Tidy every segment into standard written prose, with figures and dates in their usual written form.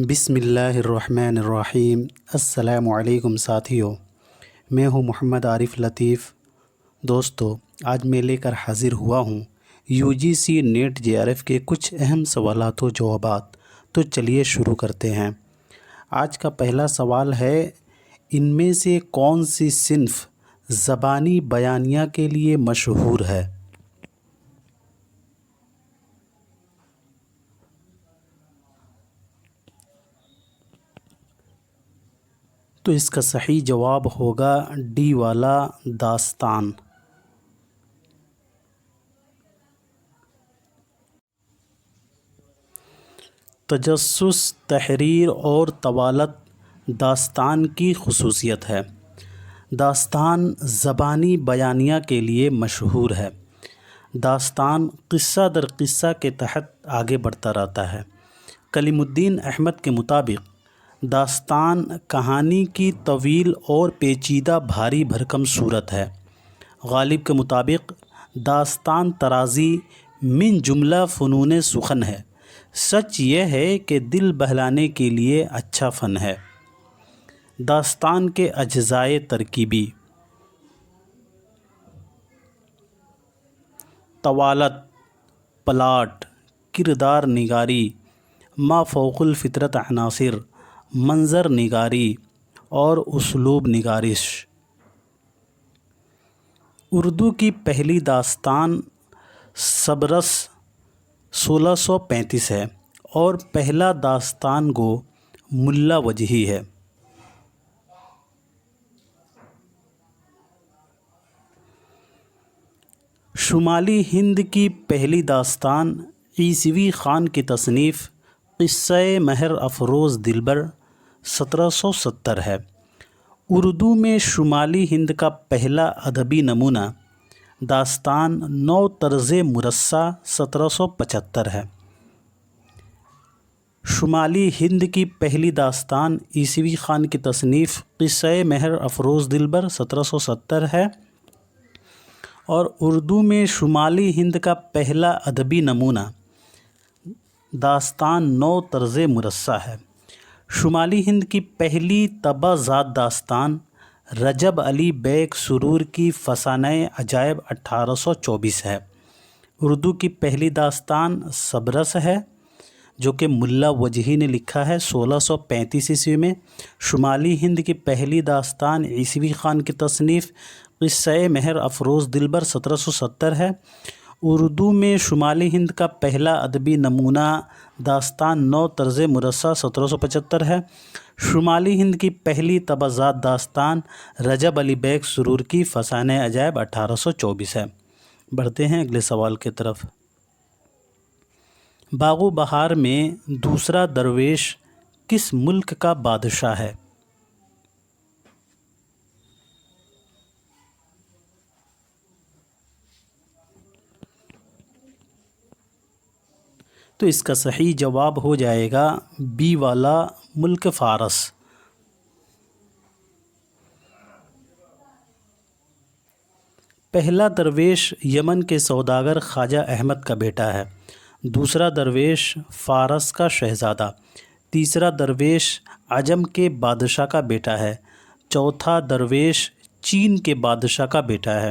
بسم اللہ الرحمن الرحیم۔ السلام علیکم ساتھیوں، میں ہوں محمد عارف لطیف۔ دوستو، آج میں لے کر حاضر ہوا ہوں UGC نیٹ JRF کے کچھ اہم سوالات و جوابات۔ تو چلیے شروع کرتے ہیں۔ آج کا پہلا سوال ہے، ان میں سے کون سی صنف زبانی بیانیہ کے لیے مشہور ہے؟ تو اس کا صحیح جواب ہوگا ڈی والا، داستان۔ تجسس، تحریر اور طوالت داستان کی خصوصیت ہے۔ داستان زبانی بیانیہ کے لیے مشہور ہے۔ داستان قصہ در قصہ کے تحت آگے بڑھتا رہتا ہے۔ کلیم الدین احمد کے مطابق داستان کہانی کی طویل اور پیچیدہ بھاری بھرکم صورت ہے۔ غالب کے مطابق داستان طرازی من جملہ فنون سخن ہے۔ سچ یہ ہے کہ دل بہلانے کے لیے اچھا فن ہے۔ داستان کے اجزائے ترکیبی: طوالت، پلاٹ، کردار نگاری، ما فوق الفطرت عناصر، منظر نگاری اور اسلوب نگارش۔ اردو کی پہلی داستان صبرس 1635 ہے اور پہلا داستان گو ملا وجہی ہے۔ شمالی ہند کی پہلی داستان عیسوی خان کی تصنیف قصہ مہر افروز دلبر 1770 ہے۔ اردو میں شمالی ہند کا پہلا ادبی نمونہ داستان نو طرز مرصع 1775 ہے۔ شمالی ہند کی پہلی داستان عیسوی خان کی تصنیف قصہ مہر افروز دلبر 1770 ہے اور اردو میں شمالی ہند کا پہلا ادبی نمونہ داستان نو طرز مرصع ہے۔ شمالی ہند کی پہلی طبع زاد داستان رجب علی بیگ سرور کی فسانہ عجائب 1824 ہے۔ اردو کی پہلی داستان صبرس ہے جو کہ ملا وجہی نے لکھا ہے 1635 عیسوی میں۔ شمالی ہند کی پہلی داستان عیسوی خان کی تصنیف قصہ مہر افروز دلبر 1770 ہے۔ اردو میں شمالی ہند کا پہلا ادبی نمونہ داستان نو طرز مرصع 1775 ہے۔ شمالی ہند کی پہلی طبع زاد داستان رجب علی بیگ سرور کی فسانہ عجائب 1824 ہے۔ بڑھتے ہیں اگلے سوال کی طرف۔ باغ و بہار میں دوسرا درویش کس ملک کا بادشاہ ہے؟ تو اس کا صحیح جواب ہو جائے گا بی والا، ملک فارس۔ پہلا درویش یمن کے سوداگر خواجہ احمد کا بیٹا ہے۔ دوسرا درویش فارس کا شہزادہ۔ تیسرا درویش عجم کے بادشاہ کا بیٹا ہے۔ چوتھا درویش چین کے بادشاہ کا بیٹا ہے۔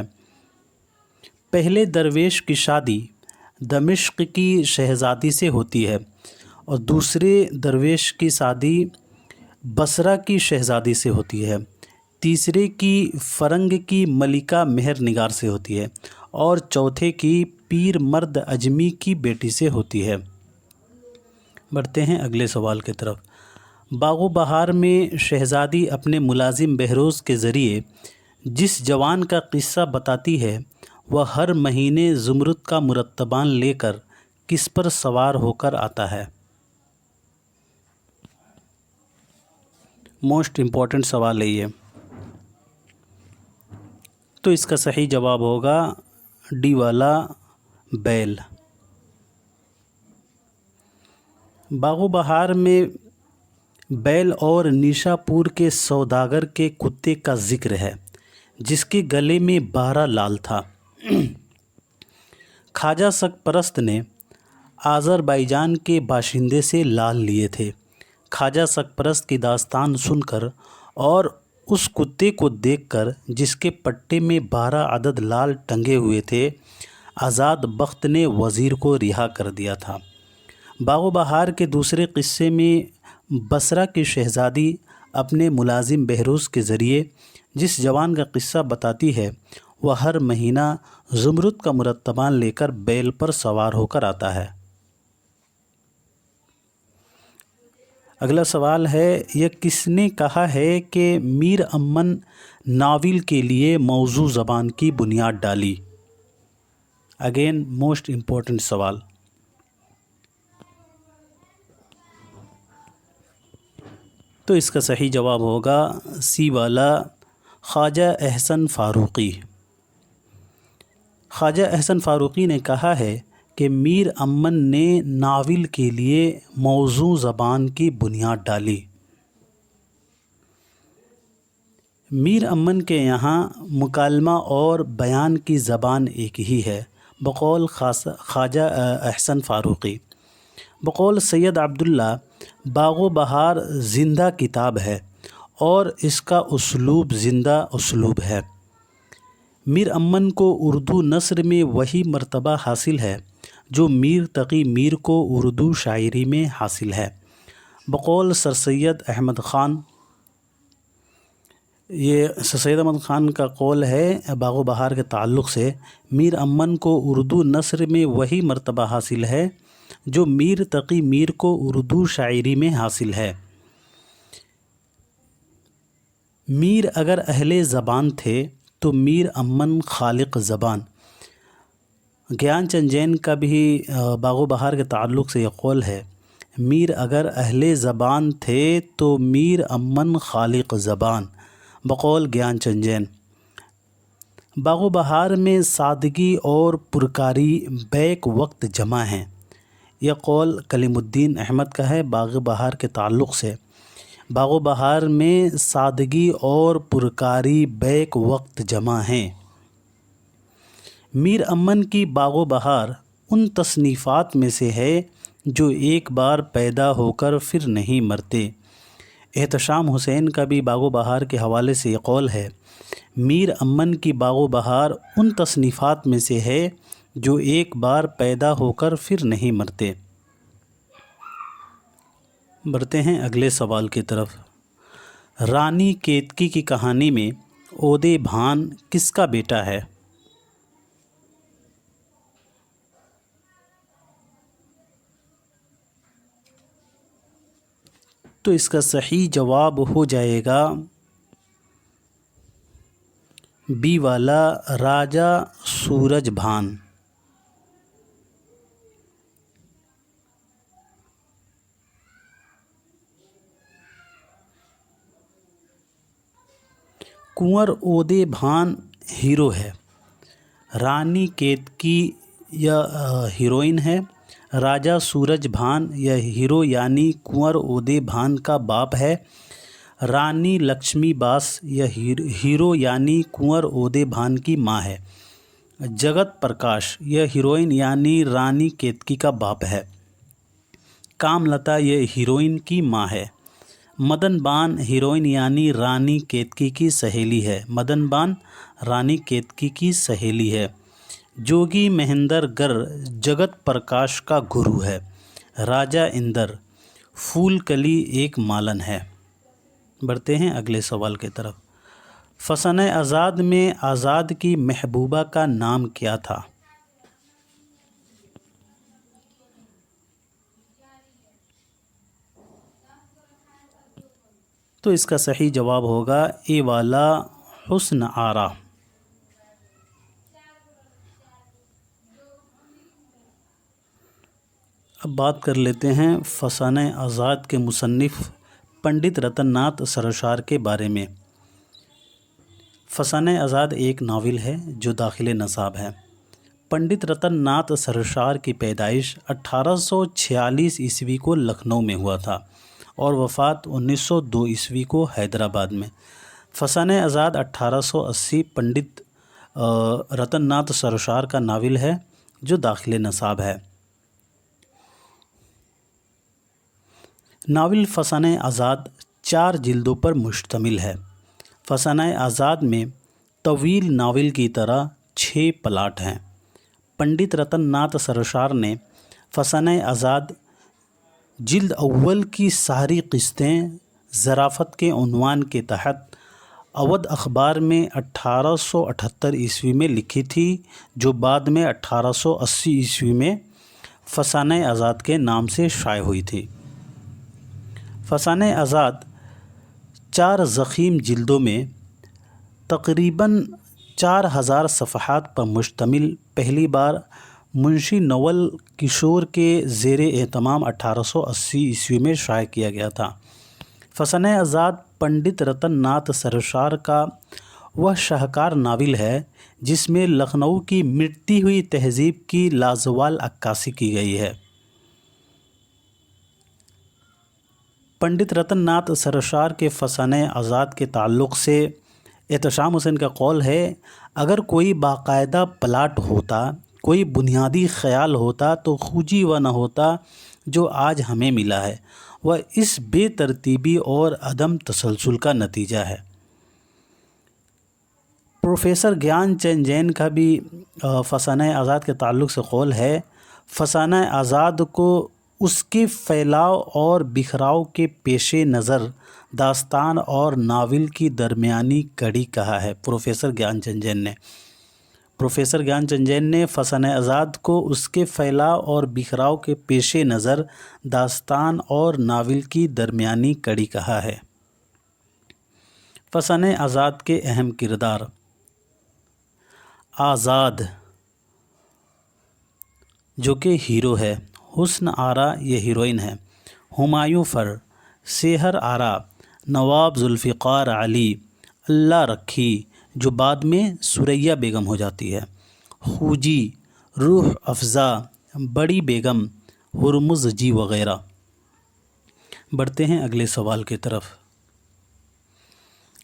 پہلے درویش کی شادی دمشق کی شہزادی سے ہوتی ہے اور دوسرے درویش کی شادی بصرہ کی شہزادی سے ہوتی ہے۔ تیسرے کی فرنگ کی ملکہ مہر نگار سے ہوتی ہے اور چوتھے کی پیر مرد اجمی کی بیٹی سے ہوتی ہے۔ بڑھتے ہیں اگلے سوال کی طرف۔ باغ و بہار میں شہزادی اپنے ملازم بہروز کے ذریعے جس جوان کا قصہ بتاتی ہے وہ ہر مہینے زمرد کا مرتبان لے کر کس پر سوار ہو کر آتا ہے؟ موسٹ امپورٹنٹ سوال ہے یہ۔ تو اس کا صحیح جواب ہوگا ڈی والا، بیل۔ باغ و بہار میں بیل اور نیشا پور کے سوداگر کے کتے کا ذکر ہے جس کے گلے میں 12 لال تھا۔ خواجہ سگ پرست نے آذربائیجان کے باشندے سے لال لیے تھے۔ خواجہ سرپرست کی داستان سن کر اور اس کتے کو دیکھ کر جس کے پٹے میں 12 عدد لال ٹنگے ہوئے تھے، آزاد بخت نے وزیر کو رہا کر دیا تھا۔ باغ و بہار کے دوسرے قصے میں بصرہ کی شہزادی اپنے ملازم بہروز کے ذریعے جس جوان کا قصہ بتاتی ہے، وہ ہر مہینہ زمرد کا مرتبان لے کر بیل پر سوار ہو کر آتا ہے۔ اگلا سوال ہے، یہ کس نے کہا ہے کہ میر امن ناول کے لیے موضوع زبان کی بنیاد ڈالی؟ اگین موسٹ امپورٹنٹ سوال۔ تو اس کا صحیح جواب ہوگا سی والا، خواجہ احسن فاروقی۔ خواجہ احسن فاروقی نے کہا ہے کہ میر امن نے ناول کے لیے موضوع زبان کی بنیاد ڈالی۔ میر امن کے یہاں مکالمہ اور بیان کی زبان ایک ہی ہے بقول خواجہ احسن فاروقی۔ بقول سید عبداللہ، باغ و بہار زندہ کتاب ہے اور اس کا اسلوب زندہ اسلوب ہے۔ میر امن کو اردو نثر میں وہی مرتبہ حاصل ہے جو میر تقی میر کو اردو شاعری میں حاصل ہے۔ بقول سر سید احمد خان، یہ سر سید احمد خان کا قول ہے باغ و بہار کے تعلق سے، میر امن کو اردو نثر میں وہی مرتبہ حاصل ہے جو میر تقی میر کو اردو شاعری میں حاصل ہے۔ میر اگر اہل زبان تھے تو میر امن خالق زبان۔ گیان چند جین کا بھی باغ و بہار کے تعلق سے یہ قول ہے، میر اگر اہل زبان تھے تو میر امن خالق زبان، بقول گیان چند جین۔ باغ و بہار میں سادگی اور پرکاری بیک وقت جمع ہیں، یہ قول کلیم الدین احمد کا ہے باغ و بہار کے تعلق سے۔ باغ و بہار میں سادگی اور پرکاری بیک وقت جمع ہیں۔ میر امن کی باغ و بہار ان تصنیفات میں سے ہے جو ایک بار پیدا ہو کر پھر نہیں مرتے۔ احتشام حسین کا بھی باغ و بہار کے حوالے سے یہ قول ہے، میر امن کی باغ و بہار ان تصنیفات میں سے ہے جو ایک بار پیدا ہو کر پھر نہیں مرتے۔ بڑھتے ہیں اگلے سوال کی طرف۔ رانی کیتکی کی کہانی میں اودے بھان کس کا بیٹا ہے؟ تو اس کا صحیح جواب ہو جائے گا بی والا، راجا سورج بھان۔ کنور اودے بھان ہیرو ہے، رانی کیتکی یا ہیروئن ہے، راجا سورج بھان یا ہیرو یعنی کنور اودے بھان کا باپ ہے، رانی لکشمی باس یا ہیرو یعنی کنور اودے بھان کی ماں ہے، جگت پرکاش یا ہیروئن یعنی رانی کیتکی کا باپ ہے، کام لتا یہ ہیروئن کی ماں ہے، مدن بان ہیروئن یعنی رانی کیتکی کی سہیلی ہے، مدن بان رانی کیتکی کی سہیلی ہے، جوگی مہندر گر جگت پرکاش کا گرو ہے، راجا اندر پھول کلی ایک مالن ہے۔ بڑھتے ہیں اگلے سوال کی طرف۔ فسانہ آزاد میں آزاد کی محبوبہ کا نام کیا تھا؟ تو اس کا صحیح جواب ہوگا اے والا، حسن آرا۔ اب بات کر لیتے ہیں فسانہ آزاد کے مصنف پنڈت رتن ناتھ سرشار کے بارے میں۔ فسانہ آزاد ایک ناول ہے جو داخل نصاب ہے۔ پنڈت رتن ناتھ سرشار کی پیدائش 1846 عیسوی کو لکھنؤ میں ہوا تھا اور وفات 1902 عیسوی کو حیدرآباد میں۔ فسانہ آزاد 1880 پنڈت رتن ناتھ سرشار کا ناول ہے جو داخل نصاب ہے۔ ناول فسانہ آزاد 4 جلدوں پر مشتمل ہے۔ فسانہ آزاد میں طویل ناول کی طرح 6 پلاٹ ہیں۔ پنڈت رتن ناتھ سرشار نے فسانہ آزاد جلد اول کی ساری قسطیں ظرافت کے عنوان کے تحت اودھ اخبار میں 1878 عیسوی میں لکھی تھی، جو بعد میں 1880 عیسوی میں فسانہ آزاد کے نام سے شائع ہوئی تھی۔ فسانہ آزاد 4 ضخیم جلدوں میں تقریباً 4000 صفحات پر مشتمل پہلی بار منشی نول کشور کے زیر اہتمام 1880 عیسوی میں شائع کیا گیا تھا۔ فسانہ آزاد پنڈت رتن ناتھ سرشار کا وہ شاہکار ناول ہے جس میں لکھنؤ کی مٹتی ہوئی تہذیب کی لازوال عکاسی کی گئی ہے۔ پنڈت رتن ناتھ سرشار کے فسانہ آزاد کے تعلق سے احتشام حسین کا قول ہے، اگر کوئی باقاعدہ پلاٹ ہوتا، کوئی بنیادی خیال ہوتا تو خوجی و نہ ہوتا جو آج ہمیں ملا ہے، وہ اس بے ترتیبی اور عدم تسلسل کا نتیجہ ہے۔ پروفیسر گیان چند جین کا بھی فسانہ آزاد کے تعلق سے قول ہے، فسانہ آزاد کو اس کے پھیلاؤ اور بکھراؤ کے پیش نظر داستان اور ناول کی درمیانی کڑی کہا ہے۔ پروفیسر گیان چند جین نے فسانہ آزاد کو اس کے پھیلاؤ اور بکھراؤ کے پیش نظر داستان اور ناول کی درمیانی کڑی کہا ہے۔ فسانہ آزاد کے اہم کردار: آزاد جو کہ ہیرو ہے، حسن آرا یہ ہیروئن ہے، ہمایوں فر، سحر آرا، نواب ذوالفقار علی، اللہ رکھی جو بعد میں ثریا بیگم ہو جاتی ہے، خوجی، روح افزا، بڑی بیگم، ہرمز جی وغیرہ۔ بڑھتے ہیں اگلے سوال کی طرف۔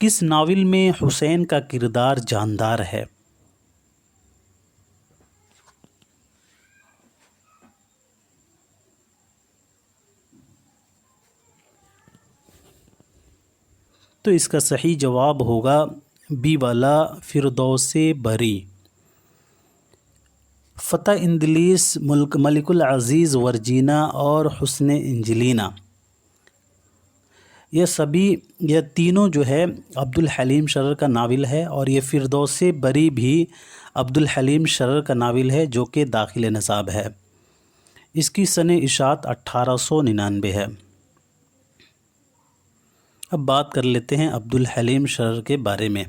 کس ناول میں حسین کا کردار جاندار ہے؟ تو اس کا صحیح جواب ہوگا بی والا، فردوس بری۔ فتح اندلیس، ملک العزیز ورجینا اور حسن انجلینا، یہ تینوں جو ہے عبدالحلیم شرر کا ناول ہے، اور یہ فردوس بری بھی عبدالحلیم شرر کا ناول ہے جو کہ داخل نصاب ہے۔ اس کی سنِ اشاعت 1899 ہے۔ اب بات کر لیتے ہیں عبدالحلیم شرر کے بارے میں۔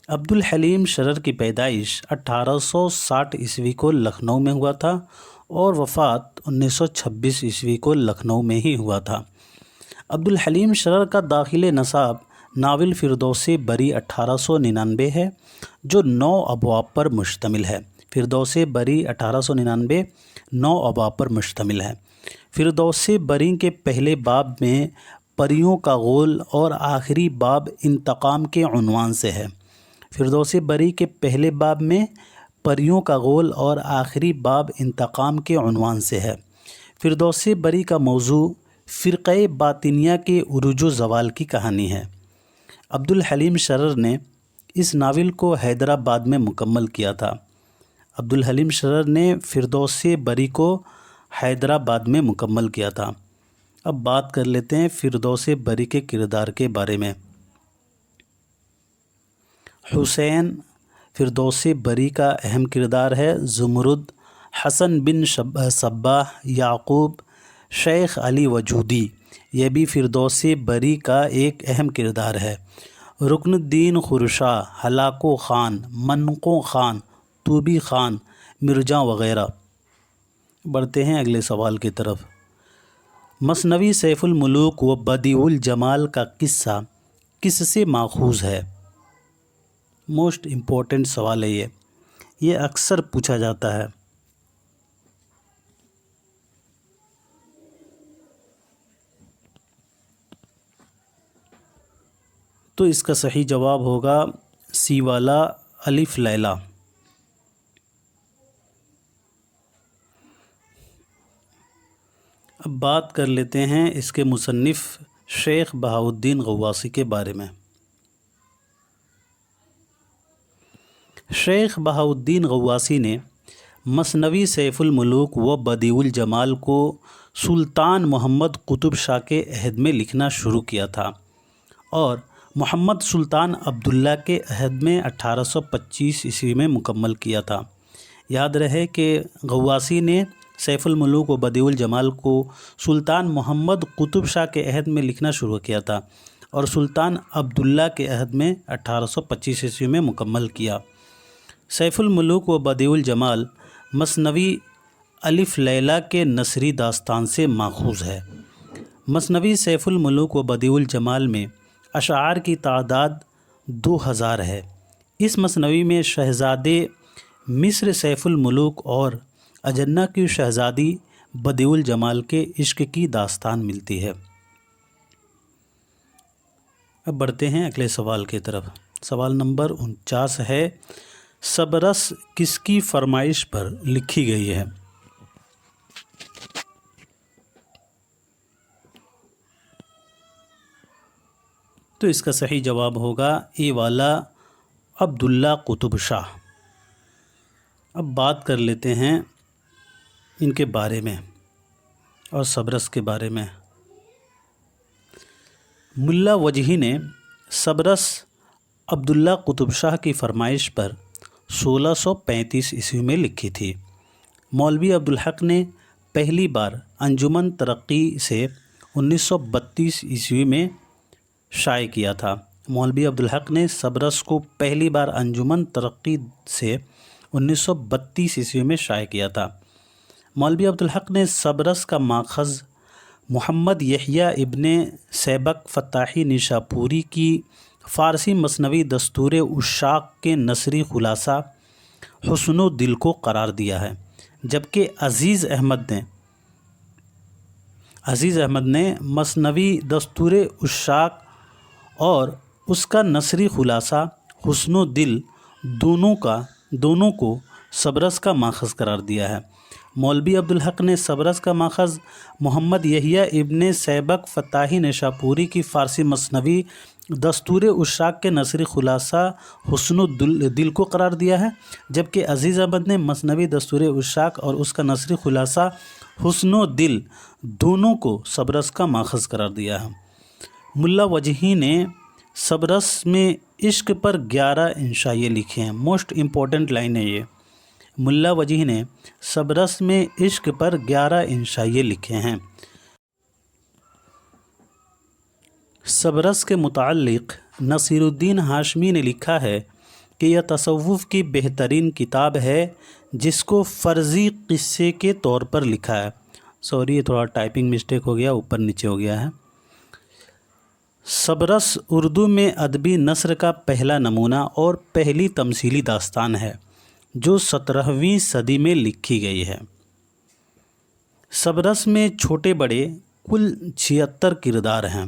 عبدالحلیم شرر کی پیدائش 1860 عیسوی کو لکھنؤ میں ہوا تھا اور وفات 1926 عیسوی کو لکھنؤ میں ہی ہوا تھا۔ عبدالحلیم شرر کا داخل نصاب ناول فردوس بری 1899 ہے جو 9 ابواب پر مشتمل ہے۔ فردوس بری 1899 9 ابواب پر مشتمل ہے۔ فردوس بری کے پہلے باب میں پریوں کا غول اور آخری باب انتقام کے عنوان سے ہے۔ فردوس بری کے پہلے باب میں پریوں کا غول اور آخری باب انتقام کے عنوان سے ہے۔ فردوس بری کا موضوع فرقہ باطنیہ کے عروج و زوال کی کہانی ہے۔ عبدالحلیم شرر نے اس ناول کو حیدرآباد میں مکمل کیا تھا۔ عبدالحلیم شرر نے فردوس بری کو حیدرآباد میں مکمل کیا تھا۔ اب بات کر لیتے ہیں فردوس بری کے کردار کے بارے میں۔ حسین فردوس بری کا اہم کردار ہے۔ زمرد، حسن بن صباح، یعقوب، شیخ علی وجودی، یہ بھی فردوس بری کا ایک اہم کردار ہے۔ رکن الدین خرشا، ہلاکو خان، منقو خان، طوبی خان، مرجاں وغیرہ۔ بڑھتے ہیں اگلے سوال کی طرف۔ مثنوی سیف الملوک و بدیع الجمال کا قصہ کس سے ماخوذ ہے؟ موسٹ امپورٹنٹ سوال ہے یہ اکثر پوچھا جاتا ہے۔ تو اس کا صحیح جواب ہوگا سی والا، الف لیلا۔ اب بات کر لیتے ہیں اس کے مصنف شیخ بہاؤالدین غواصی کے بارے میں۔ شیخ بہاؤالدین غواصی نے مثنوی سیف الملوک و بدیع الجمال کو سلطان محمد قطب شاہ کے عہد میں لکھنا شروع کیا تھا اور محمد سلطان عبداللہ کے عہد میں 1825 عیسوی میں مکمل کیا تھا۔ یاد رہے کہ غواصی نے سیف الملوک و بدیع الجمال کو سلطان محمد قطب شاہ کے عہد میں لکھنا شروع کیا تھا اور سلطان عبداللہ کے عہد میں 1825 عیسوی میں مکمل کیا۔ سیف الملوک و بدیع الجمال مثنوی الف لیلہ کے نثری داستان سے ماخوذ ہے۔ مثنوی سیف الملوک و بدیع الجمال میں اشعار کی تعداد 2000 ہے۔ اس مثنوی میں شہزادے مصر سیف الملوک اور اجنہ کی شہزادی بدیع الجمال کے عشق کی داستان ملتی ہے۔ اب بڑھتے ہیں اگلے سوال کی طرف۔ سوال نمبر 49 ہے، صبرس کس کی فرمائش پر لکھی گئی ہے؟ تو اس کا صحیح جواب ہوگا اے والا عبداللہ قطب شاہ۔ اب بات کر لیتے ہیں ان کے بارے میں اور صبرس کے بارے میں۔ ملا وجہی نے صبرس عبداللہ قطب شاہ کی فرمائش پر 1635 عیسوی میں لکھی تھی۔ مولوی عبدالحق نے پہلی بار انجمن ترقی سے 1932 عیسوی میں شائع کیا تھا۔ مولوی عبدالحق نے صبرس کو پہلی بار انجمن ترقی سے 1932 عیسوی میں شائع کیا تھا۔ مولوی عبدالحق نے صبرس کا ماخذ محمد یحییٰ ابن سیبک فتاحی نیشاپوری کی فارسی مثنوی دستور عشاق کے نثری خلاصہ حسن و دل کو قرار دیا ہے، جبکہ عزیز احمد نے مثنوی دستور عشاق اور اس کا نثری خلاصہ حسن و دل دونوں کو صبرس کا ماخذ قرار دیا ہے۔ مولوی عبدالحق نے صبرس کا ماخذ محمد یحییٰ ابن سیبک فتاحی نیشاپوری کی فارسی مثنوی دستور عشاق کے نثری خلاصہ حسن و دل کو قرار دیا ہے، جبکہ عزیز احمد نے مثنوی دستور عشاق اور اس کا نثری خلاصہ حسن و دل دونوں کو صبرس کا ماخذ قرار دیا ہے۔ ملا وجہی نے صبرس میں عشق پر 11 انشائیے لکھے ہیں۔ موسٹ امپورٹنٹ لائن ہے یہ۔ ملا وجہی نے صبرس میں عشق پر 11 انشائیے لکھے ہیں۔ صبرس کے متعلق نصیر الدین ہاشمی نے لکھا ہے کہ یہ تصوف کی بہترین کتاب ہے جس کو فرضی قصے کے طور پر لکھا ہے۔ سوری، یہ تھوڑا ٹائپنگ مسٹیک ہو گیا، اوپر نیچے ہو گیا ہے۔ صبرس اردو میں ادبی نثر کا پہلا نمونہ اور پہلی تمثیلی داستان ہے جو 17ویں صدی میں لکھی گئی ہے۔ صبرس میں چھوٹے بڑے کل 76 کردار ہیں۔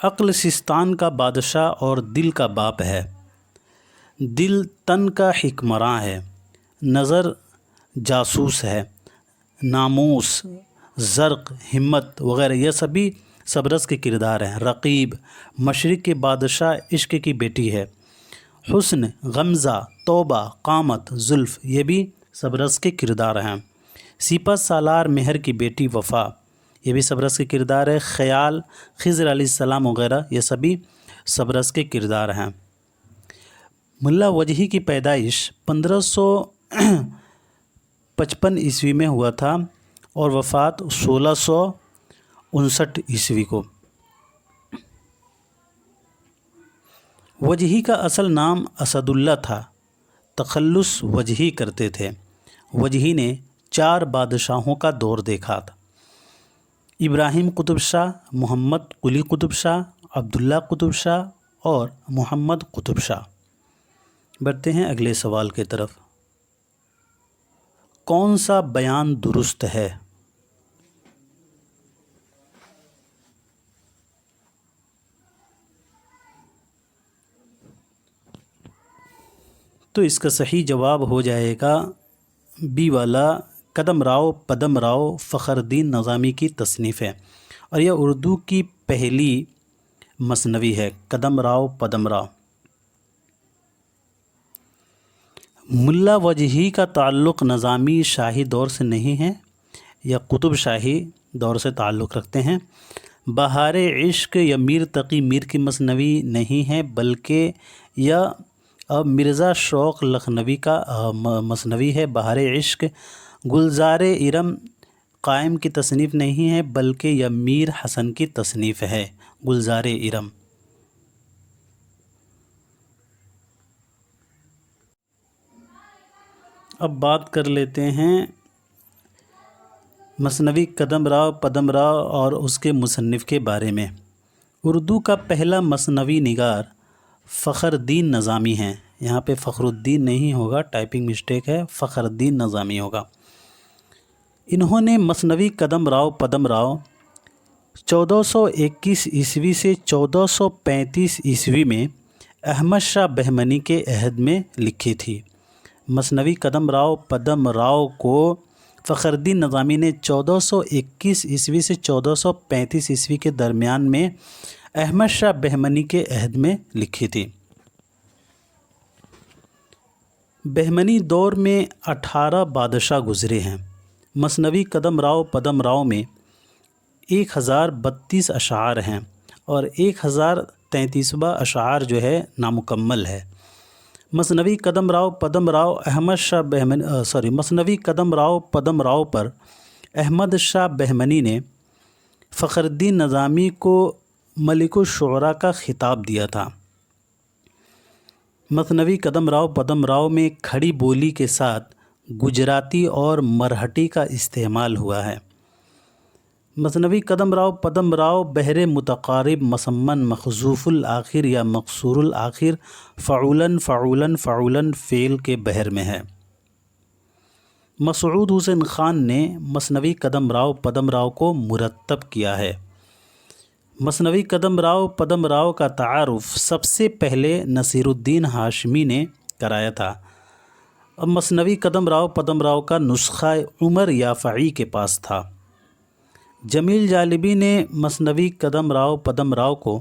عقل سستان کا بادشاہ اور دل کا باپ ہے، دل تن کا حکمراں ہے، نظر جاسوس ہے، ناموس، زرق، ہمت وغیرہ یہ سبھی صبرس کے کردار ہیں۔ رقیب مشرق کے بادشاہ عشق کی بیٹی ہے۔ حسن، غمزہ، توبہ، قامت، زلف یہ بھی صبرس کے کردار ہیں۔ سپہ سالار مہر کی بیٹی وفا یہ بھی صبرس کے کردار ہے۔ خیال، خضر علیہ السلام وغیرہ یہ سبھی صبرس کے کردار ہیں۔ ملا وجہی کی پیدائش 1555 عیسوی میں ہوا تھا اور وفات 1659 عیسوی کو۔ وجہی کا اصل نام اسد اللہ تھا، تخلص وجہی کرتے تھے۔ وجہی نے 4 بادشاہوں کا دور دیکھا تھا: ابراہیم قطب شاہ، محمد قلی قطب شاہ، عبداللہ قطب شاہ اور محمد قطب شاہ۔ بڑھتے ہیں اگلے سوال کی طرف۔ کون سا بیان درست ہے؟ تو اس کا صحیح جواب ہو جائے گا بی والا قدم راؤ پدم راؤ فخردین نظامی کی تصنیف ہے اور یہ اردو کی پہلی مثنوی ہے، قدم راؤ پدم راؤ۔ ملا وجہی کا تعلق نظامی شاہی دور سے نہیں ہے یا قطب شاہی دور سے تعلق رکھتے ہیں۔ بہار عشق یا میر تقی میر کی مثنوی نہیں ہے بلکہ یہ مرزا شوق لکھنوی کا مثنوی ہے۔ بہار عشق گلزار ارم قائم کی تصنیف نہیں ہے بلکہ یہ میر حسن کی تصنیف ہے، گلزار ارم۔ اب بات کر لیتے ہیں مثنوی قدم راؤ پدم راؤ اور اس کے مصنف کے بارے میں۔ اردو کا پہلا مثنوی نگار فخردین نظامی ہیں، یہاں پہ فخر الدین نہیں ہوگا، ٹائپنگ مسٹیک ہے، فخردین نظامی ہوگا۔ انہوں نے مثنوی قدم راؤ پدم راؤ 1421 عیسوی سے 1435 عیسوی میں احمد شاہ بہمنی کے عہد میں لکھی تھی۔ مثنوی قدم راؤ پدم راؤ کو فخردین نظامی نے 1421 عیسوی سے 1435 عیسوی کے درمیان میں احمد شاہ بہمنی کے عہد میں لکھی تھی۔ بہمنی دور میں 18 بادشاہ گزرے ہیں۔ مثنوی قدم راؤ پدم راؤ میں 1032 اشعار ہیں اور 1033واں اشعار جو ہے نامکمل ہے۔ مثنوی قدم راؤ پدم راؤ مثنوی قدم راؤ پدم راؤ پر احمد شاہ بہمنی نے فخردین نظامی کو ملک الشعراء کا خطاب دیا تھا۔ مثنوی قدم راؤ پدم راؤ میں کھڑی بولی کے ساتھ گجراتی اور مرہٹی کا استعمال ہوا ہے۔ مثنوی قدم راؤ پدم راؤ بحر متقارب مسمن مخزوف الآخر یا مقصور الآخر فعولاً فعولاً فعولاً فعل کے بحر میں ہے۔ مسعود حسین خان نے مثنوی قدم راؤ پدم راؤ کو مرتب کیا ہے۔ مثنوی قدم راؤ پدم راؤ کا تعارف سب سے پہلے نصیر الدین ہاشمی نے کرایا تھا۔ اب مثنوی قدم راؤ پدم راؤ کا نسخہ عمر یافعی کے پاس تھا۔ جمیل جالبی نے مثنوی قدم راؤ پدم راؤ کو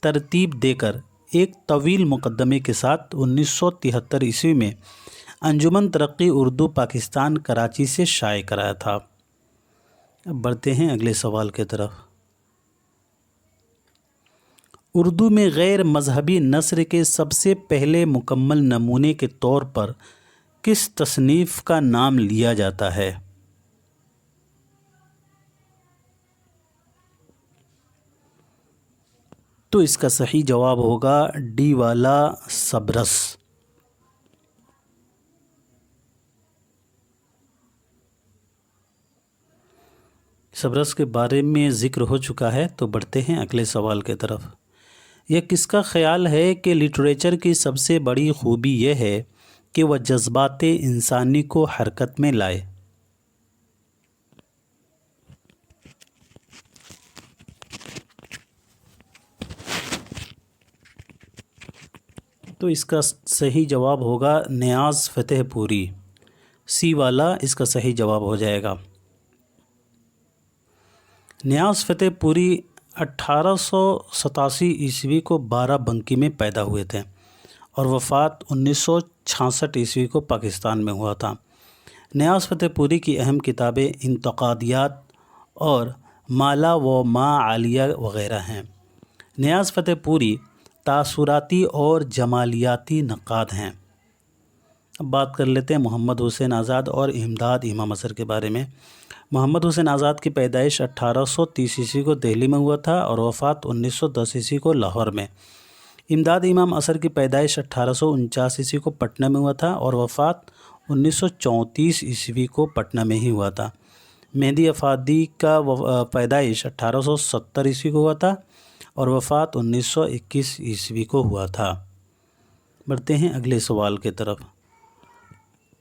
ترتیب دے کر ایک طویل مقدمے کے ساتھ 1973 عیسوی میں انجمن ترقی اردو پاکستان کراچی سے شائع کرایا تھا۔ اب بڑھتے ہیں اگلے سوال کی طرف۔ اردو میں غیر مذہبی نثر کے سب سے پہلے مکمل نمونے کے طور پر کس تصنیف کا نام لیا جاتا ہے؟ تو اس کا صحیح جواب ہوگا ڈی والا سبرس۔ سبرس کے بارے میں ذکر ہو چکا ہے، تو بڑھتے ہیں اگلے سوال کی طرف۔ یہ کس کا خیال ہے کہ لٹریچر کی سب سے بڑی خوبی یہ ہے کہ وہ جذبات انسانی کو حرکت میں لائے؟ تو اس کا صحیح جواب ہوگا نیاز فتح پوری، سی والا اس کا صحیح جواب ہو جائے گا۔ نیاز فتح پوری 1887 عیسوی کو بارہ بنکی میں پیدا ہوئے تھے اور وفات 1966 عیسوی کو پاکستان میں ہوا تھا۔ نیاز فتح پوری کی اہم کتابیں انتقادیات اور مالا و ما عالیہ وغیرہ ہیں۔ نیاز فتح پوری تاثراتی اور جمالیاتی نقاد ہیں۔ اب بات کر لیتے ہیں محمد حسین آزاد اور امداد امام اثر کے بارے میں۔ محمد حسین آزاد کی پیدائش 1830 عیسوی کو دہلی میں ہوا تھا اور وفات 1910 عیسوی کو لاہور میں۔ امداد امام اثر کی پیدائش 1849 عیسوی کو پٹنہ میں ہوا تھا اور وفات 1934 عیسوی کو پٹنہ میں ہی ہوا تھا۔ مہدی افادی کا پیدائش 1870 عیسوی کو ہوا تھا اور وفات 1921 عیسوی کو ہوا تھا۔ بڑھتے ہیں اگلے سوال کی طرف۔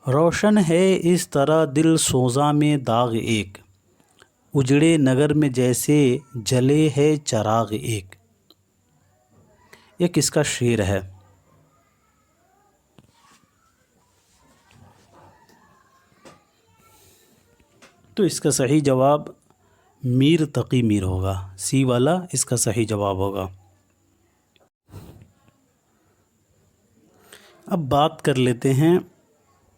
روشن ہے اس طرح دل سوزاں میں داغ ایک، اجڑے نگر میں جیسے جلے ہے چراغ ایک۔ یہ کس کا شعر ہے؟ تو اس کا صحیح جواب میر تقی میر ہوگا، سی والا اس کا صحیح جواب ہوگا۔ اب بات کر لیتے ہیں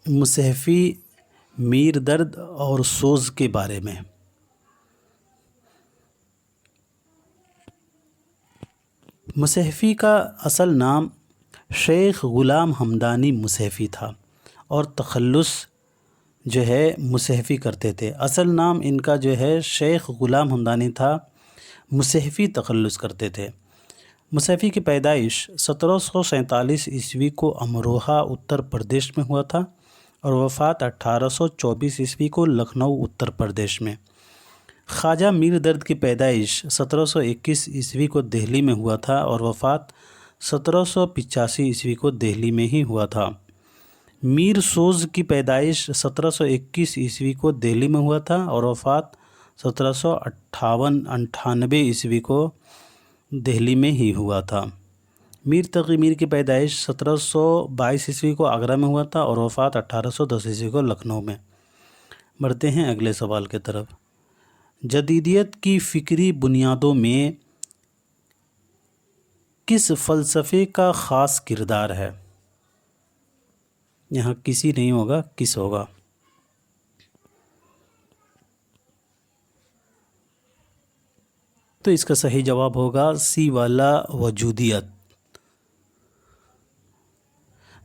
مصحفی میر درد اور سوز کے بارے میں۔ مصحفی کا اصل نام شیخ غلام حمدانی مصحفی تھا اور تخلص جو ہے مصحفی کرتے تھے۔ اصل نام ان کا جو ہے شیخ غلام حمدانی تھا، مصحفی تخلص کرتے تھے۔ مصحفی کی پیدائش 1747 عیسوی کو امروہہ اتر پردیش میں ہوا تھا اور وفات 1824 عیسوی کو لکھنؤ اتر پردیش میں۔ خواجہ میر درد کی پیدائش 1721 عیسوی کو دہلی میں ہوا تھا اور وفات 1785 عیسوی کو دہلی میں ہی ہوا تھا۔ میر سوز کی پیدائش 1721 عیسوی کو دہلی میں ہوا تھا اور وفات 1798 عیسوی کو دہلی میں ہی ہوا تھا۔ میر تقی میر کی پیدائش 1722 عیسوی کو آگرہ میں ہوا تھا اور وفات 1810 عیسوی کو لکھنؤ میں۔ بڑھتے ہیں اگلے سوال کی طرف۔ جدیدیت کی فکری بنیادوں میں کس فلسفے کا خاص کردار ہے؟ یہاں کسی نہیں ہوگا، کس ہوگا۔ تو اس کا صحیح جواب ہوگا سی والا وجودیت۔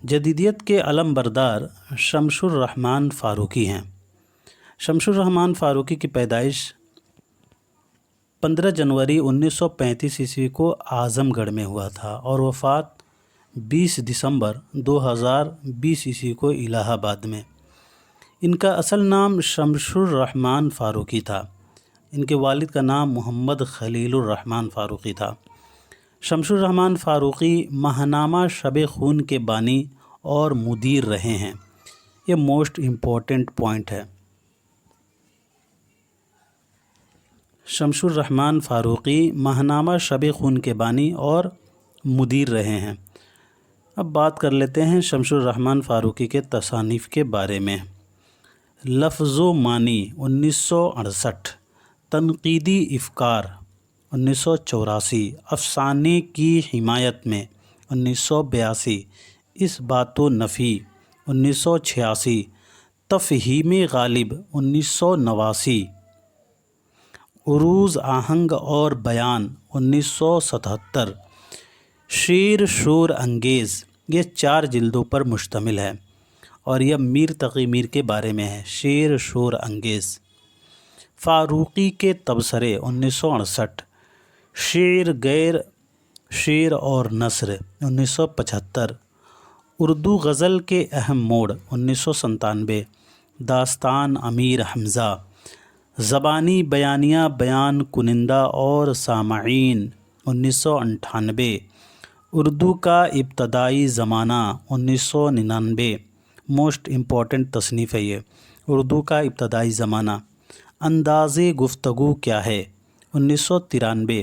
جدیدیت کے علم بردار شمس الرحمن فاروقی ہیں۔ شمس الرحمن فاروقی کی پیدائش 15 جنوری 1935 عیسوی کو اعظم گڑھ میں ہوا تھا اور وفات 20 دسمبر 2020 عیسوی کو الہ آباد میں۔ ان کا اصل نام شمس الرحمن فاروقی تھا۔ ان کے والد کا نام محمد خلیل الرحمن فاروقی تھا۔ شمس الرحمن فاروقی ماہنامہ شب خون کے بانی اور مدیر رہے ہیں۔ یہ موسٹ امپورٹنٹ پوائنٹ ہے۔ شمس الرحمن فاروقی ماہنامہ شب خون کے بانی اور مدیر رہے ہیں۔ اب بات کر لیتے ہیں شمس الرحمن فاروقی کے تصانیف کے بارے میں۔ لفظ و معنی 1968، تنقیدی افکار 1984، افسانے کی حمایت میں 1982، اس بات و نفی 1986، تفہیم غالب 1989، عروض آہنگ اور بیان 1977، شیر شور انگیز، یہ 4 جلدوں پر مشتمل ہے اور یہ میر تقی میر کے بارے میں ہے۔ شیر شور انگیز۔ فاروقی کے تبصرے 1968، شعر غیر شعر اور نثر 1975، اردو غزل کے اہم موڑ 1997، داستان امیر حمزہ، زبانی بیانیہ بیان کنندہ اور سامعین 1998، اردو کا ابتدائی زمانہ 1999، موسٹ امپورٹنٹ تصنیف ہے یہ، اردو کا ابتدائی زمانہ۔ انداز گفتگو کیا ہے 1993،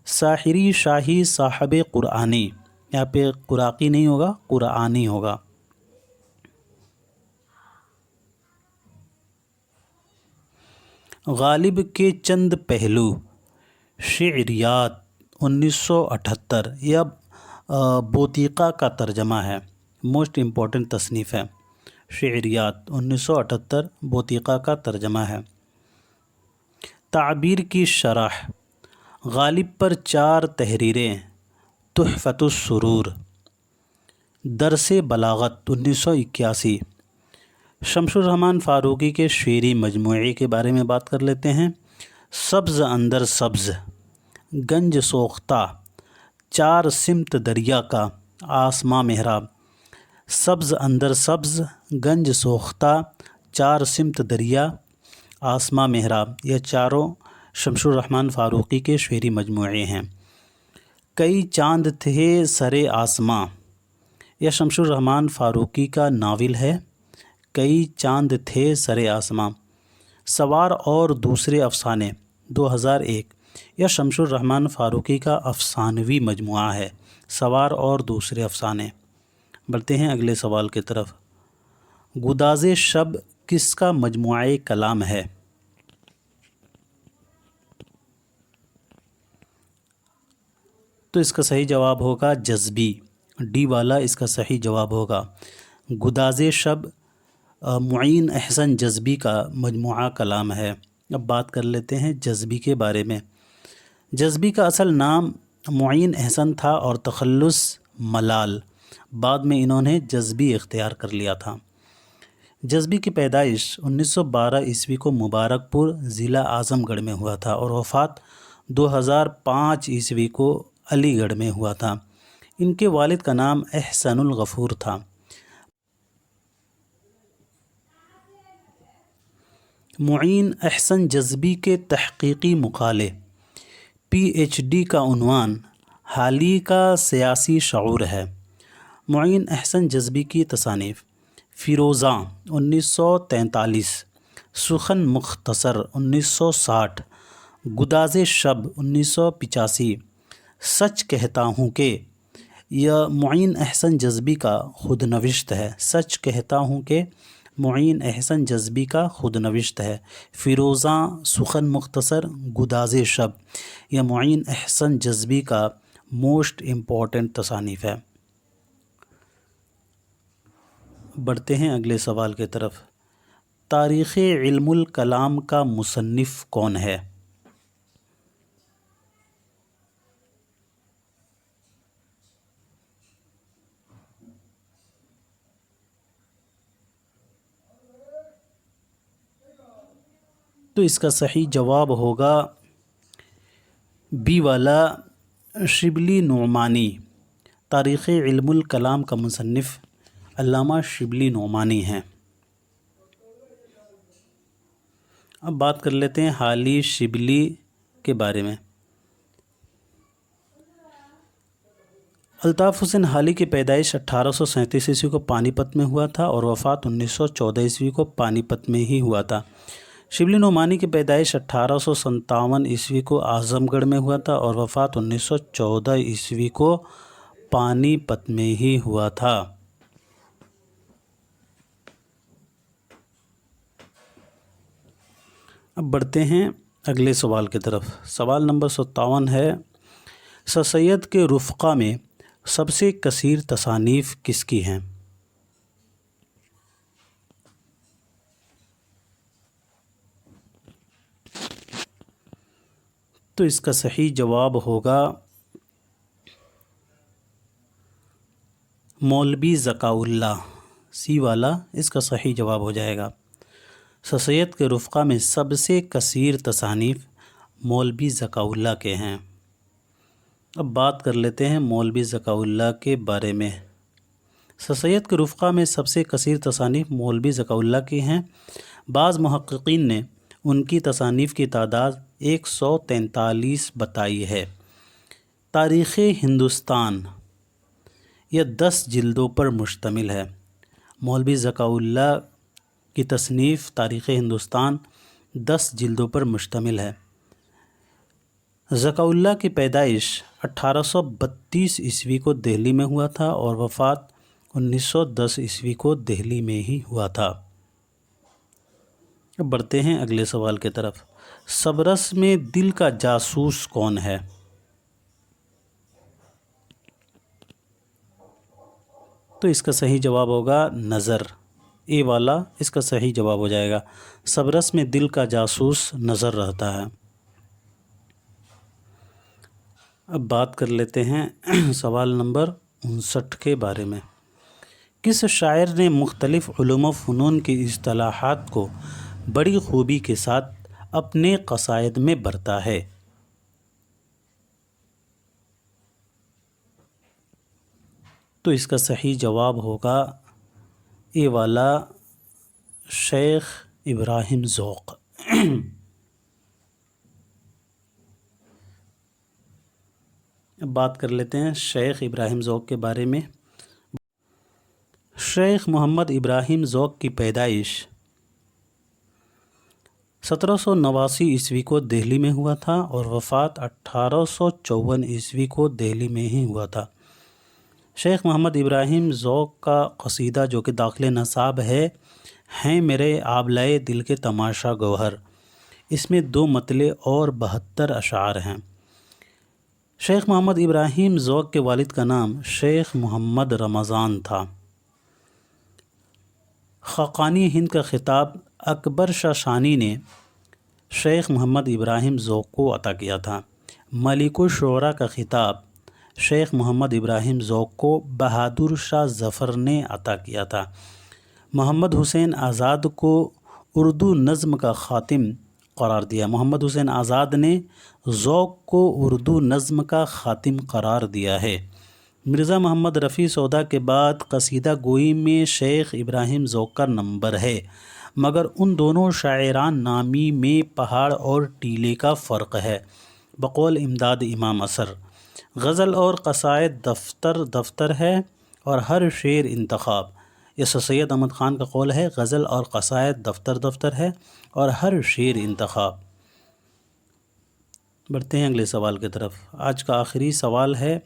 ساحری شاہی صاحب قرآنی، یہاں پہ قراقی نہیں ہوگا، قرآنی ہوگا۔ غالب کے چند پہلو، شعریات 1978، یہ بوتیقہ کا ترجمہ ہے، موسٹ امپورٹنٹ تصنیف ہے۔ شعریات 1978 بوتیقہ کا ترجمہ ہے۔ تعبیر کی شرح، غالب پر 4 تحریریں، تحفۃ السرور، درس بلاغت 1981۔ شمس الرحمن فاروقی کے شعری مجموعے کے بارے میں بات کر لیتے ہیں۔ سبز اندر سبز، گنج سوختہ، 4 سمت دریا کا، آسماں محراب۔ سبز اندر سبز، گنج سوختہ، 4 سمت دریا، آسماں محراب، یہ چاروں شمس الرحمن فاروقی کے شعری مجموعے ہیں۔ کئی چاند تھے سرے آسماں، یہ شمس الرحمن فاروقی کا ناول ہے۔ کئی چاند تھے سرے آسماں۔ سوار اور دوسرے افسانے 2001، یہ شمس الرحمن فاروقی کا افسانوی مجموعہ ہے، سوار اور دوسرے افسانے۔ بڑھتے ہیں اگلے سوال کی طرف۔ گداز شب کس کا مجموعہ کلام ہے؟ تو اس کا صحیح جواب ہوگا جذبی، ڈی والا اس کا صحیح جواب ہوگا۔ گداز شب معین احسن جذبی کا مجموعہ کلام ہے۔ اب بات کر لیتے ہیں جذبی کے بارے میں۔ جذبی کا اصل نام معین احسن تھا اور تخلص ملال، بعد میں انہوں نے جذبی اختیار کر لیا تھا۔ جذبی کی پیدائش 1912 عیسوی کو مبارک پور ضلع اعظم گڑھ میں ہوا تھا اور وفات 2005 عیسوی کو علی گڑھ میں ہوا تھا۔ ان کے والد کا نام احسن الغفور تھا۔ معین احسن جذبی کے تحقیقی مقالے، پی ایچ ڈی کا عنوان حالی کا سیاسی شعور ہے۔ معین احسن جذبی کی تصانیف: فیروزاں 1943، سخن مختصر 1960، گداز شب 1985، سچ کہتا ہوں کہ، یہ معین احسن جذبی کا خود نوشت ہے۔ سچ کہتا ہوں کہ معین احسن جذبی کا خود نوشت ہے۔ فیروزاں، سخن مختصر، گداز شب، یہ معین احسن جذبی کا موسٹ امپورٹنٹ تصانیف ہے۔ بڑھتے ہیں اگلے سوال کی طرف۔ تاریخ علم الکلام کا مصنف کون ہے؟ تو اس کا صحیح جواب ہوگا بی والا شبلی نعمانی۔ تاریخ علم الکلام کا مصنف علامہ شبلی نعمانی ہیں۔ اب بات کر لیتے ہیں حالی شبلی کے بارے میں۔ الطاف حسین حالی کی پیدائش 1837 عیسوی کو پانی پت میں ہوا تھا اور وفات 1914 عیسوی کو پانی پت میں ہی ہوا تھا۔ شبلی نعمانی کی پیدائش 1857 عیسوی کو اعظم گڑھ میں ہوا تھا اور وفات 1914 عیسوی کو پانی پت میں ہی ہوا تھا۔ اب بڑھتے ہیں اگلے سوال کی طرف۔ سوال نمبر 57 ہے، سر سید کے رفقا میں سب سے کثیر تصانیف کس کی ہیں؟ تو اس کا صحیح جواب ہوگا مولوی ذکاء اللہ، سی والا اس کا صحیح جواب ہو جائے گا۔ سر سید کے رفقا میں سب سے کثیر تصانیف مولوی ذکاء اللہ کے ہیں۔ اب بات کر لیتے ہیں مولوی ذکاء اللہ کے بارے میں۔ سر سید کے رفقا میں سب سے کثیر تصانیف مولوی ذکاء اللہ کی ہیں۔ بعض محققین نے ان کی تصانیف کی تعداد 143 بتائی ہے۔ تاریخ ہندوستان یہ 10 جلدوں پر مشتمل ہے۔ مولوی ذکاء اللہ کی تصنیف تاریخ ہندوستان 10 جلدوں پر مشتمل ہے۔ ذکاء اللہ کی پیدائش 1832 عیسوی کو دہلی میں ہوا تھا اور وفات 1910 عیسوی کو دہلی میں ہی ہوا تھا۔ اب بڑھتے ہیں اگلے سوال کی طرف۔ صبرس میں دل کا جاسوس کون ہے؟ تو اس کا صحیح جواب ہوگا نظر، اے والا اس کا صحیح جواب ہو جائے گا۔ صبرس میں دل کا جاسوس نظر رہتا ہے۔ اب بات کر لیتے ہیں سوال نمبر 59 کے بارے میں۔ کس شاعر نے مختلف علوم و فنون کی اصطلاحات کو بڑی خوبی کے ساتھ اپنے قصائد میں برتا ہے؟ تو اس کا صحیح جواب ہوگا اے والا شیخ ابراہیم ذوق۔ اب بات کر لیتے ہیں شیخ ابراہیم ذوق کے بارے میں۔ شیخ محمد ابراہیم ذوق کی پیدائش 1789 عیسوی کو دہلی میں ہوا تھا اور وفات 1854 عیسوی کو دہلی میں ہی ہوا تھا۔ شیخ محمد ابراہیم ذوق کا قصیدہ جو کہ داخل نصاب ہے، ہیں میرے آبلائے دل کے تماشا گوہر، اس میں 2 مطلع اور 72 اشعار ہیں۔ شیخ محمد ابراہیم ذوق کے والد کا نام شیخ محمد رمضان تھا۔ خاقانی ہند کا خطاب اکبر شاہ شانی نے شیخ محمد ابراہیم ذوق کو عطا کیا تھا۔ ملک الشعراء کا خطاب شیخ محمد ابراہیم ذوق کو بہادر شاہ ظفر نے عطا کیا تھا۔ محمد حسین آزاد کو اردو نظم کا خاتم قرار دیا۔ محمد حسین آزاد نے ذوق کو اردو نظم کا خاتم قرار دیا ہے۔ مرزا محمد رفیع سودا کے بعد قصیدہ گوئی میں شیخ ابراہیم ذوق کا نمبر ہے، مگر ان دونوں شاعران نامی میں پہاڑ اور ٹیلے کا فرق ہے۔ بقول امداد امام اثر، غزل اور قصائد دفتر دفتر ہے اور ہر شعر انتخاب۔ یہ سید احمد خان کا قول ہے، غزل اور قصائد دفتر دفتر ہے اور ہر شعر انتخاب۔ بڑھتے ہیں اگلے سوال کی طرف۔ آج کا آخری سوال ہے،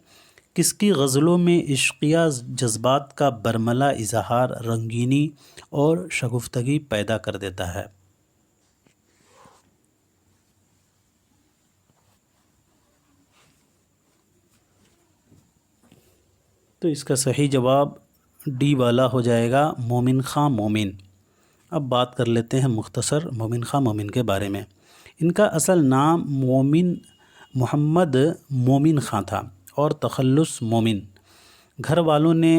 کس کی غزلوں میں عشقیہ جذبات کا برملا اظہار رنگینی اور شگفتگی پیدا کر دیتا ہے؟ تو اس کا صحیح جواب ڈی والا ہو جائے گا، مومن خاں مومن۔ اب بات کر لیتے ہیں مختصر مومن خاں مومن کے بارے میں۔ ان کا اصل نام محمد مومن خاں تھا اور تخلص مومن۔ گھر والوں نے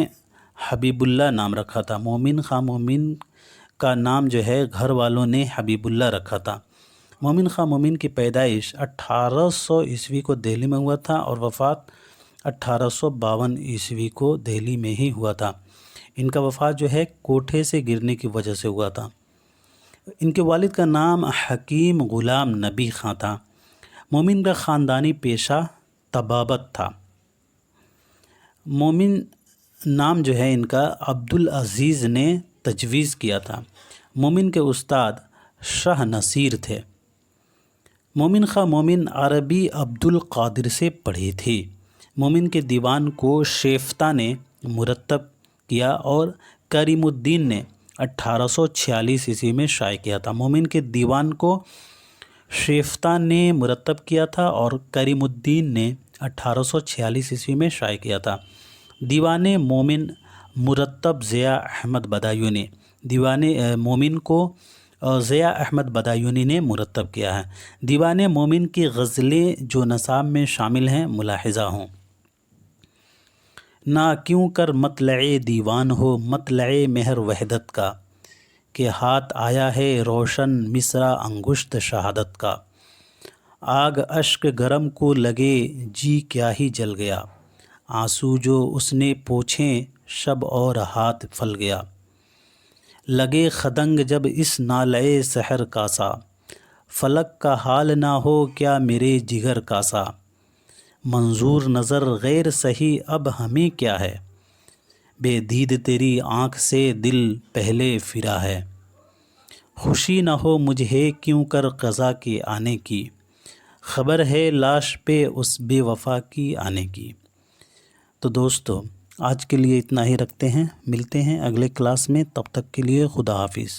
حبیب اللہ نام رکھا تھا۔ مومن خاں مومن کا نام جو ہے گھر والوں نے حبیب اللہ رکھا تھا۔ مومن خاں مومن کی پیدائش 1800 عیسوی کو دہلی میں ہوا تھا اور وفات 1852 عیسوی کو دہلی میں ہی ہوا تھا۔ ان کا وفات جو ہے کوٹھے سے گرنے کی وجہ سے ہوا تھا۔ ان کے والد کا نام حکیم غلام نبی خاں تھا۔ مومن کا خاندانی پیشہ طبابت تھا۔ مومن نام جو ہے ان کا عبدالعزیز نے تجویز کیا تھا۔ مومن کے استاد شاہ نصیر تھے۔ مومن خاں مومن عربی عبدالقادر سے پڑھی تھی۔ مومن کے دیوان کو شیفتہ نے مرتب کیا اور کریم الدین نے 1846 عیسوی میں شائع کیا تھا۔ مومن کے دیوان کو شیفتہ نے مرتب کیا تھا اور کریم الدین نے 1846 عیسوی میں شائع کیا تھا۔ دیوان مومن مرتب ضیاء احمد بدایونی، دیوان مومن کو ضیاء احمد بدایونی نے مرتب کیا ہے۔ دیوان مومن کی غزلیں جو نصاب میں شامل ہیں ملاحظہ ہوں۔ نہ کیوں کر مطلع دیوان ہو مطلع مہر وحدت کا، کہ ہاتھ آیا ہے روشن مصرع انگشت شہادت کا۔ آگ اشک گرم کو لگے جی کیا ہی جل گیا، آنسو جو اس نے پوچھیں شب اور ہاتھ پھل گیا۔ لگے خدنگ جب اس نالے سحر کا سا، فلک کا حال نہ ہو کیا میرے جگر کا سا۔ منظور نظر غیر سہی اب ہمیں کیا ہے، بے دید تیری آنکھ سے دل پہلے پھرا ہے۔ خوشی نہ ہو مجھے کیوں کر قضا کے آنے کی، خبر ہے لاش پہ اس بے وفا کی آنے کی۔ تو دوستو آج کے لیے اتنا ہی رکھتے ہیں، ملتے ہیں اگلے کلاس میں، تب تک کے لیے خدا حافظ۔